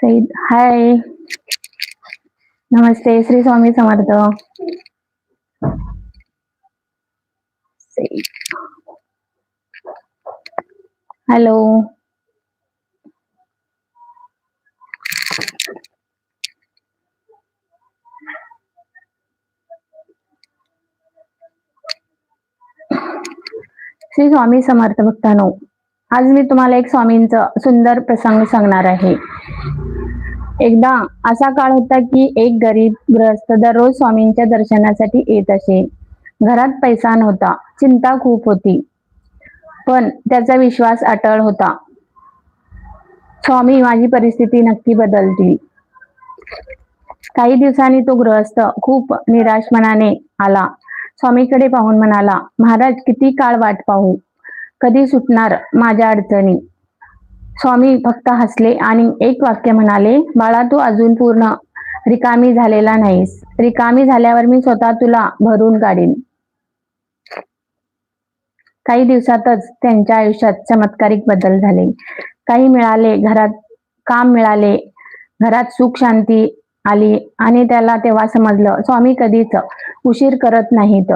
सईद हाय. नमस्ते. Shri Swami Samarth. Saeed hello. Shri Swami Samarth भक्तांनो, आज मी तुम्हाला एक स्वामींचं सुंदर प्रसंग सांगणार आहे. एकदा असा काळ होता की एक गरीब गृहस्थ दररोज स्वामींच्या दर्शनासाठी येत असे. घरात पैसा नव्हता, चिंता खूप होती, पण त्याचा विश्वास अटळ होता. स्वामी माझी परिस्थिती नक्की बदलतील. काही दिवसांनी तो गृहस्थ खूप निराश मनाने आला. स्वामीकडे पाहून म्हणाला, महाराज, किती काळ वाट पाहू, कधी सुटणार माझ्या अडचणी. स्वामी फक्त हसले आणि एक वाक्य म्हणाले, बाळा, तू अजून पूर्ण रिकामी झालेला नाहीस. रिकामी झाल्यावर मी स्वतः तुला भरून काढीन. काही दिवसातच त्यांच्या आयुष्यात चमत्कारिक बदल झाले. काही मिळाले, घरात काम मिळाले, घरात सुख शांती आली आणि त्याला तेव्हा समजलं, स्वामी कधीच उशीर करत नाहीत.